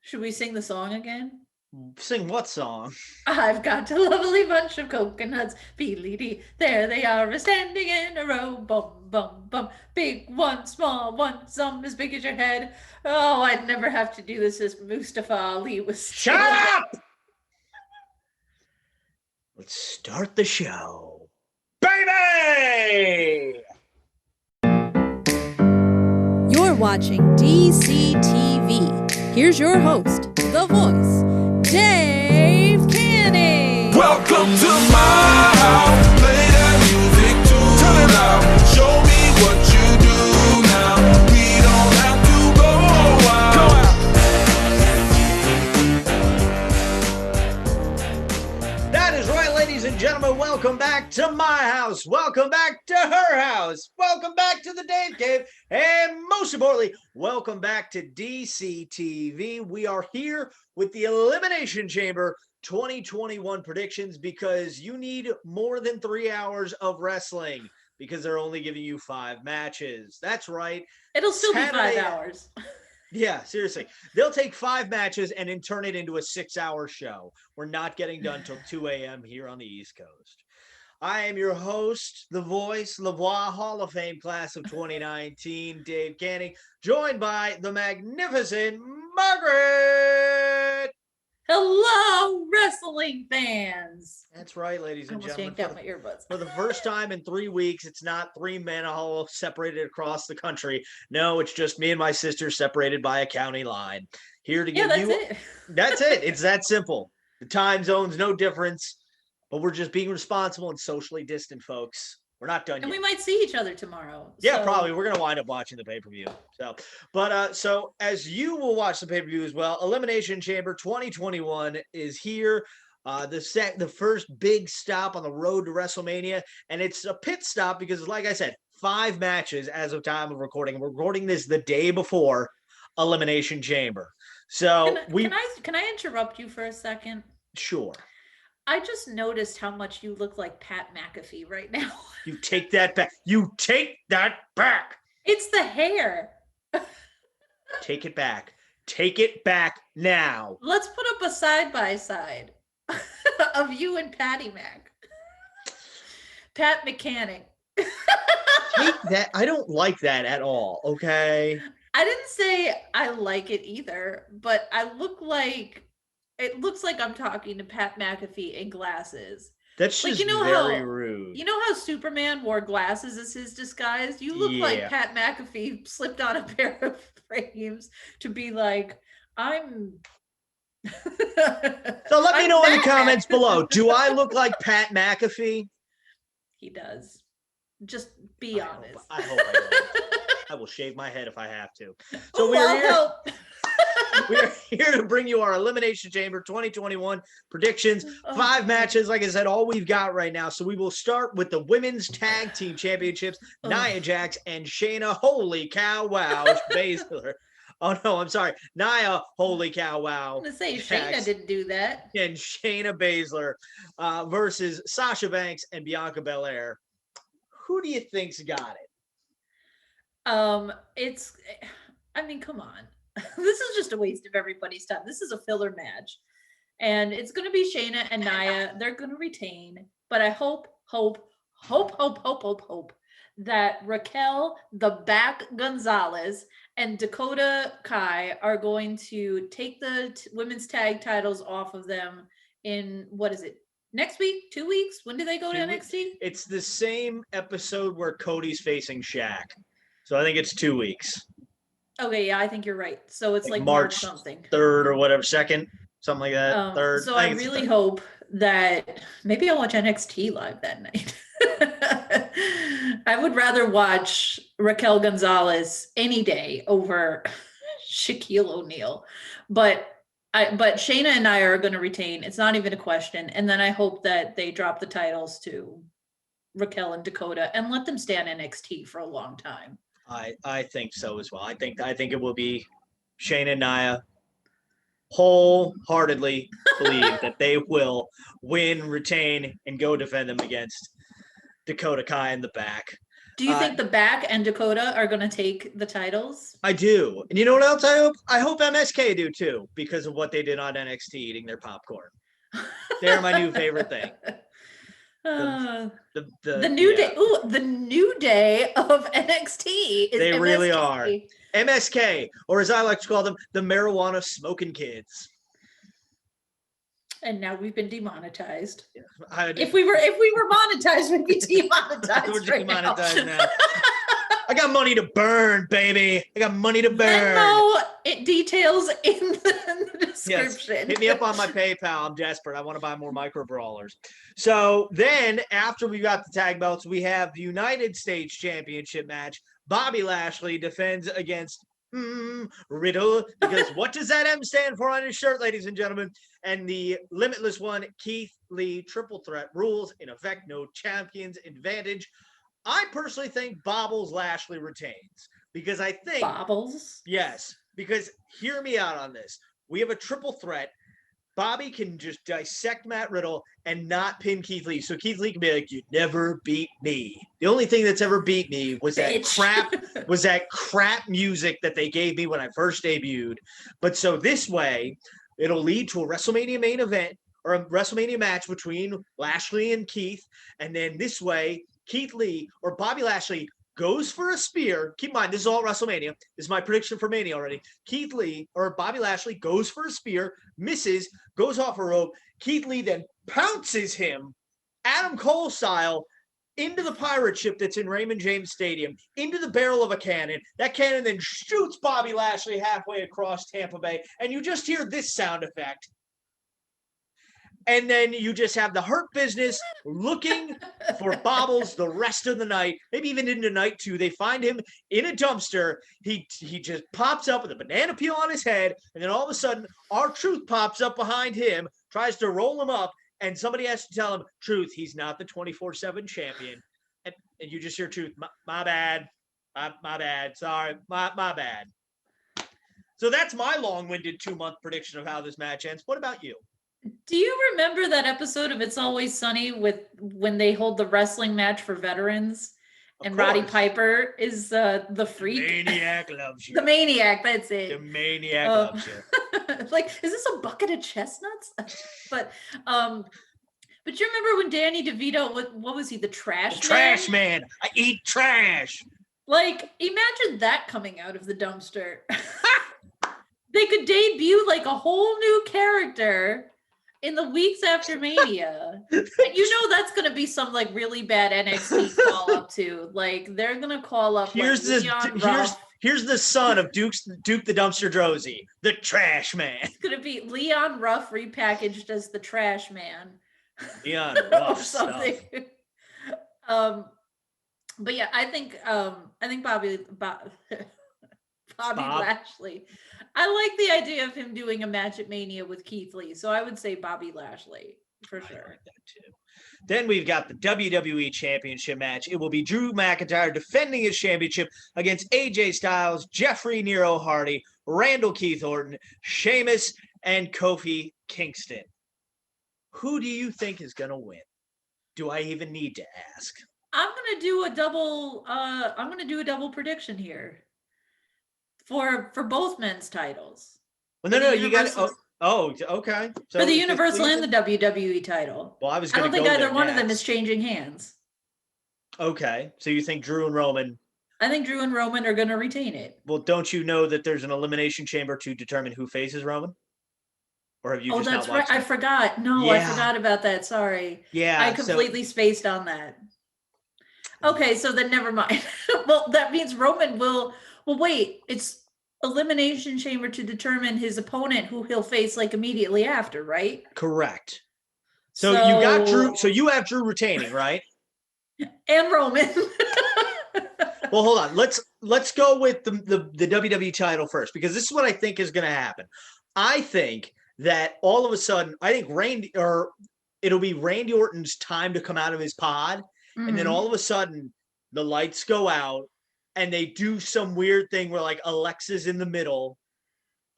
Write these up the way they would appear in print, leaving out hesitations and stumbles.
Should we sing the song again? Sing what song? I've got a lovely bunch of coconuts. Beely-dee, there they are, standing in a row. Bum, bum, bum. Big one, small one, some as big as your head. Oh, I'd never have to do this as Mustafa Ali was. Shut up! Let's start the show. Baby! You're watching DCTV. Here's your host, the voice, DaveCTheVoice. Welcome to my house. Play that music too. Turn it loud. Show me what you do now. We don't have to go out. That is right, ladies and gentlemen. Welcome back to my house. Welcome back to her house. Welcome back to the Dave Cave. And most importantly, welcome back to DCTV. We are here with the Elimination Chamber 2021 predictions because you need more than 3 hours of wrestling because they're only giving you 5 matches. That's right. It'll still be 5 hours. Yeah, seriously. They'll take 5 matches and then turn it into a 6-hour show. We're not getting done till 2 a.m. here on the East Coast. I am your host, the voice, Lavoie Hall of Fame class of 2019, Dave Canning, joined by the Magnificent Margaret. Hello, wrestling fans. That's right, ladies and gentlemen. Yanked out my earbuds. For the first time in 3 weeks, it's not 3 men all separated across the country. No, it's just me and my sister separated by a county line. Here to give you. It. That's it. It's that simple. The time zone's no difference, but we're just being responsible and socially distant, folks. We're not done yet. And we might see each other tomorrow. Yeah, probably. We're going to wind up watching the pay-per-view. So as you will watch the pay-per-view as well, Elimination Chamber 2021 is here. The first big stop on the road to WrestleMania. And it's a pit stop because, like I said, 5 matches as of time of recording. We're recording this the day before Elimination Chamber. So can I interrupt you for a second? Sure. I just noticed how much you look like Pat McAfee right now. You take that back. You take that back. It's the hair. Take it back. Take it back now. Let's put up a side-by-side of you and Patty Mac. Pat Mechanic. Take that. I don't like that at all, okay? I didn't say I like it either, but it looks like I'm talking to Pat McAfee in glasses. That's just very rude. You know how Superman wore glasses as his disguise? You look like Pat McAfee slipped on a pair of frames to be like, I'm... So let me know in the comments below. Do I look like Pat McAfee? He does. Just be honest. I hope I don't. I will shave my head if I have to. So we're here. We're here to bring you our Elimination Chamber 2021 predictions. 5 matches, like I said, all we've got right now. So we will start with the Women's Tag Team Championships, Nia Jax and Shayna, holy cow, wow, Baszler. Oh, no, I'm sorry. Nia, holy cow, wow. I'm going to say Shayna didn't do that. And Shayna Baszler versus Sasha Banks and Bianca Belair. Who do you think's got it? Come on. This is just a waste of everybody's time. This is a filler match. And it's going to be Shayna and Nia. They're going to retain. But I hope that Raquel, the Back Gonzalez, and Dakota Kai are going to take the women's tag titles off of them in, what is it, next week? 2 weeks? When do they go to NXT? It's the same episode where Cody's facing Shaq. So I think it's 2 weeks. Okay, yeah, I think you're right. So it's like March something. 3rd or whatever, 2nd, something like that. 3rd. So I really hope that maybe I'll watch NXT live that night. I would rather watch Raquel Gonzalez any day over Shaquille O'Neal. But Shayna and I are going to retain. It's not even a question. And then I hope that they drop the titles to Raquel and Dakota and let them stay on NXT for a long time. I think so as well. I think it will be Shayna and Nia. Wholeheartedly believe that they will win, retain, and go defend them against Dakota Kai in the back. Do you think the Back and Dakota are going to take the titles? I do. And you know what else I hope? I hope MSK do too, because of what they did on NXT eating their popcorn. They're my new favorite thing. The New Day. Ooh, the New Day of NXT is They MSK. really are. MSK, or as I like to call them, the marijuana smoking kids. And now we've been demonetized. I, If we were monetized, we'd be demonetized. We're right demonetized now. now. I got money to burn, baby. I got money to burn. Venmo, it details in the description. Yes. Hit me up on my PayPal. I'm desperate. I want to buy more micro brawlers. So then, after we got the tag belts, we have the United States Championship match. Bobby Lashley defends against Riddle, because what does that M stand for on his shirt, ladies and gentlemen? And the Limitless One, Keith Lee, triple threat rules. In effect, no champion's advantage. I personally think Bobbles Lashley retains, because I think Bobbles. Yes, because hear me out on this. We have a triple threat. Bobby can just dissect Matt Riddle and not pin Keith Lee. So Keith Lee can be like, "You never beat me." The only thing that's ever beat me was that crap music that they gave me when I first debuted. But so this way, it'll lead to a WrestleMania main event or a WrestleMania match between Lashley and Keith. And then this way, Keith Lee or Bobby Lashley goes for a spear. Keep in mind, this is all WrestleMania. This is my prediction for Mania already. Keith Lee or Bobby Lashley goes for a spear, misses, goes off a rope. Keith Lee then pounces him, Adam Cole style, into the pirate ship that's in Raymond James Stadium, into the barrel of a cannon. That cannon then shoots Bobby Lashley halfway across Tampa Bay, and you just hear this sound effect. And then you just have the Hurt Business looking for Bobbles the rest of the night, maybe even into night 2. They find him in a dumpster. He just pops up with a banana peel on his head, and then all of a sudden, R-Truth pops up behind him, tries to roll him up, and somebody has to tell him, "Truth, he's not the 24/7 champion." And you just hear Truth, my bad, my bad, sorry, my bad. So that's my long-winded 2-month prediction of how this match ends. What about you? Do you remember that episode of It's Always Sunny when they hold the wrestling match for veterans? And Roddy Piper is the freak. The maniac loves you. The maniac, that's it. The maniac loves you. Like, is this a bucket of chestnuts? But you remember when Danny DeVito, what was he, the trash man? Trash man. I eat trash. Like, imagine that coming out of the dumpster. They could debut like a whole new character in the weeks after Mania. And that's going to be some like really bad NXT call up too. Like they're going to call up here's the son of Duke the Dumpster Drozy, the trash man. It's going to be Leon Ruff repackaged as the trash man. Leon Ruff something. But yeah, I think Bobby Lashley. I like the idea of him doing a match at Mania with Keith Lee. So I would say Bobby Lashley for sure. I like that too. Then we've got the WWE Championship match. It will be Drew McIntyre defending his championship against AJ Styles, Jeffrey Nero Hardy, Randall Keith Orton, Sheamus, and Kofi Kingston. Who do you think is going to win? Do I even need to ask? I'm going to do a double prediction here. For both men's titles. Well, no, you got it. Oh, okay. So for the Universal and the WWE title. Well, I don't think either one of them is changing hands. Okay, so you think Drew and Roman? I think Drew and Roman are going to retain it. Well, don't you know that there's an Elimination Chamber to determine who faces Roman? Or have you just that's not watched right. it? I forgot. No, I forgot about that. Sorry. Yeah. I completely spaced on that. Okay, so then never mind. Well, that means Roman will. Well, wait, it's Elimination Chamber to determine his opponent who he'll face like immediately after, right? Correct. So you got Drew. So you have Drew retaining, right? And Roman. Well, hold on. Let's go with the WWE title first, because this is what I think is going to happen. I think that all of a sudden, it'll be Randy Orton's time to come out of his pod, and then all of a sudden the lights go out. And they do some weird thing where like Alexa's in the middle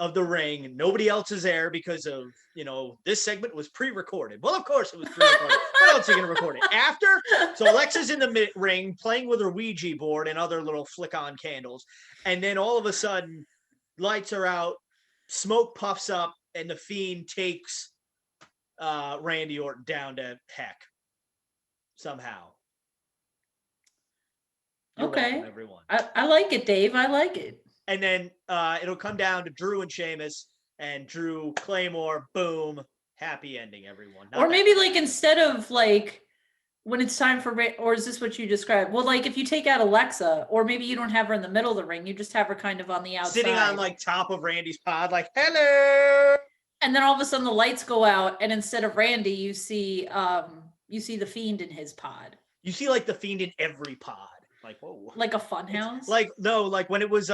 of the ring. Nobody else is there because of, this segment was pre-recorded. Well, of course it was pre-recorded. What else are you going to record it after? So Alexa's in the ring playing with her Ouija board and other little flick-on candles. And then all of a sudden, lights are out, smoke puffs up, and the Fiend takes Randy Orton down to heck somehow. You're Okay. welcome, everyone. I like it, Dave. I like it. And then it'll come down to Drew and Sheamus, and Drew Claymore, boom, happy ending, everyone. Or maybe like instead of like when it's time for, or is this what you described? Well, like if you take out Alexa, or maybe you don't have her in the middle of the ring, you just have her kind of on the outside. Sitting on like top of Randy's pod, like, hello. And then all of a sudden the lights go out, and instead of Randy, you see the Fiend in his pod. You see like the Fiend in every pod. Like, whoa. Like a fun house? Like, no, like when it was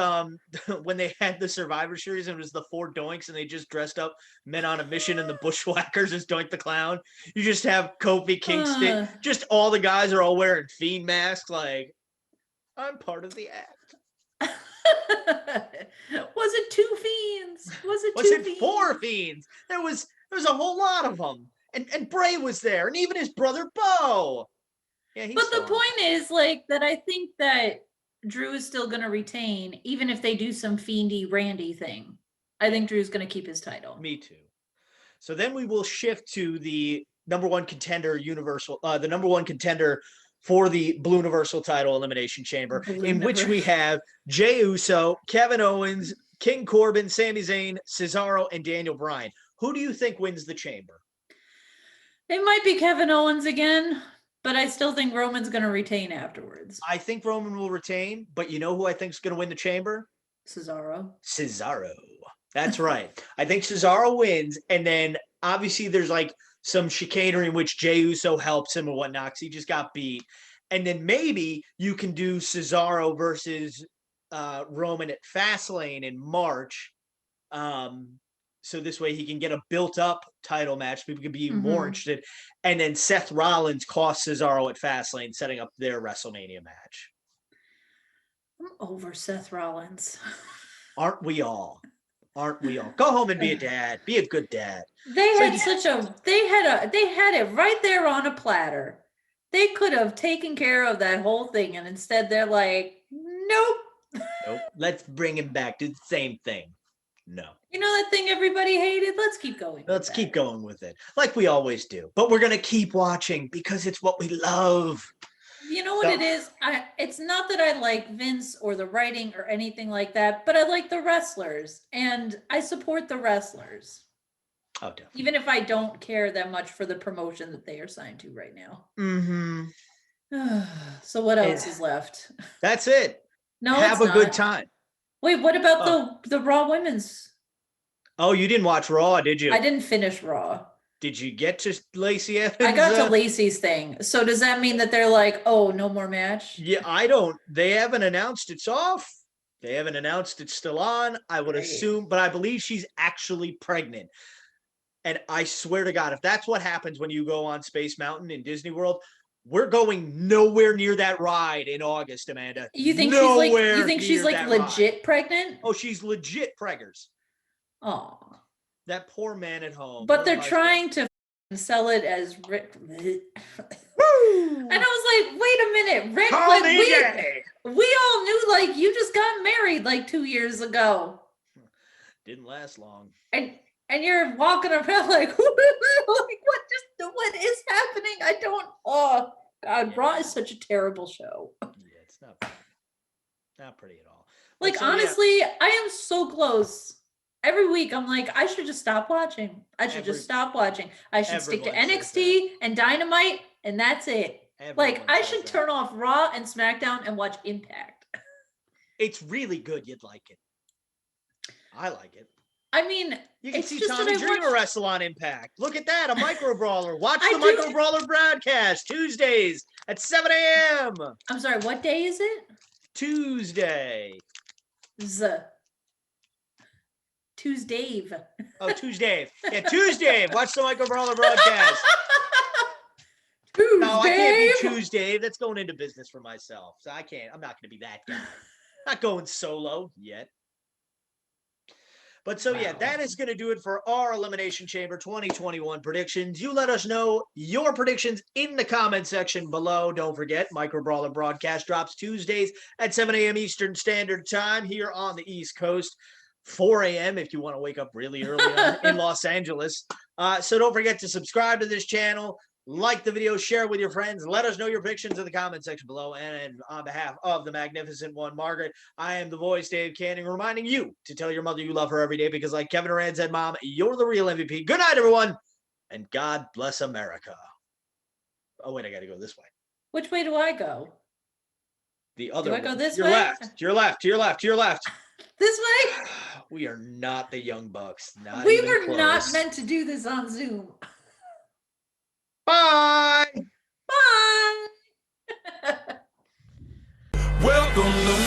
when they had the Survivor Series and it was the 4 Doinks and they just dressed up men on a mission and the Bushwhackers as Doink the Clown. You just have Kofi Kingston. Just all the guys are all wearing Fiend masks. Like, I'm part of the act. Was it 2 Fiends? Was it 4 Fiends? There was a whole lot of them. And Bray was there, and even his brother Bo. Yeah, but the point is like that I think that Drew is still going to retain, even if they do some Fiendy Randy thing. I think Drew's going to keep his title. Me too. So then we will shift to the number one contender the number one contender for the Blue Universal title Elimination Chamber, which we have Jey Uso, Kevin Owens, King Corbin, Sami Zayn, Cesaro, and Daniel Bryan. Who do you think wins the chamber? It might be Kevin Owens again. But I still think Roman's going to retain afterwards. I think Roman will retain, but you know who I think is going to win the chamber? Cesaro. That's right. I think Cesaro wins, and then obviously there's like some chicanery in which Jey Uso helps him and whatnot because he just got beat. And then maybe you can do Cesaro versus Roman at Fastlane in March. So this way he can get a built-up title match. People can be more interested. And then Seth Rollins costs Cesaro at Fastlane, setting up their WrestleMania match. I'm over Seth Rollins. Aren't we all? Go home and be a dad. Be a good dad. They had it right there on a platter. They could have taken care of that whole thing, and instead they're like, nope. Let's bring him back. Do the same thing. No. You know that thing everybody hated? Let's keep going. Let's keep going with it. Like we always do. But we're going to keep watching because it's what we love. You know what it is? It's not that I like Vince or the writing or anything like that, but I like the wrestlers. And I support the wrestlers. Oh, definitely. Even if I don't care that much for the promotion that they are signed to right now. Mm-hmm. So what else is left? That's it. No, have a good time. Wait, what about the Raw women's? Oh, you didn't watch Raw, did you? I didn't finish Raw. Did you get to Lacey Evans? I got to Lacey's thing. So does that mean that they're like, oh, no more match? Yeah, I don't. They haven't announced it's off. They haven't announced it's still on. I would assume, but I believe she's actually pregnant. And I swear to God, if that's what happens when you go on Space Mountain in Disney World, we're going nowhere near that ride in August, Amanda. You think she's like legit pregnant? Oh, she's legit preggers. Oh. That poor man at home. But they're trying to sell it as Rick. And I was like, wait a minute, Rick, we all knew like you just got married like 2 years ago. Didn't last long. And you're walking around like, what is happening? I don't. Oh God, Raw is such a terrible show. Yeah, it's not pretty at all. Like honestly, I am so close. Every week I'm like, I should just stop watching. I should stick to NXT and Dynamite, and that's it. Like I should turn off Raw and SmackDown and watch Impact. It's really good. You'd like it. I like it. I mean, you can see Tommy Dreamer wrestle on Impact. Look at that, a micro brawler. Watch the micro brawler broadcast Tuesdays at 7 a.m. I'm sorry, what day is it? Tuesday. Tuesday. Oh, Tuesday. Yeah, Tuesday. Watch the micro brawler broadcast. Tuesday. No, I can't be Tuesday. That's going into business for myself. So I'm not going to be that guy. Not going solo yet. But so, yeah, that is going to do it for our Elimination Chamber 2021 predictions. You let us know your predictions in the comment section below. Don't forget, Micro Brawler broadcast drops Tuesdays at 7 a.m. Eastern Standard Time here on the East Coast. 4 a.m. if you want to wake up really early in Los Angeles. So don't forget to subscribe to this channel, like the video, share it with your friends. Let us know your predictions in the comment section below. And on behalf of the Magnificent One, Margaret, I am the voice, Dave Canning, reminding you to tell your mother you love her every day because like Kevin Durant said, Mom, you're the real MVP. Good night, everyone, and God bless America. Oh, wait, I got to go this way. Which way do I go? The other Do I go way. this Your way? left, to your left, to your left, to your left. This way? We are not the Young Bucks. Not We even were close. not meant to do this on Zoom. Bye. Bye. Welcome to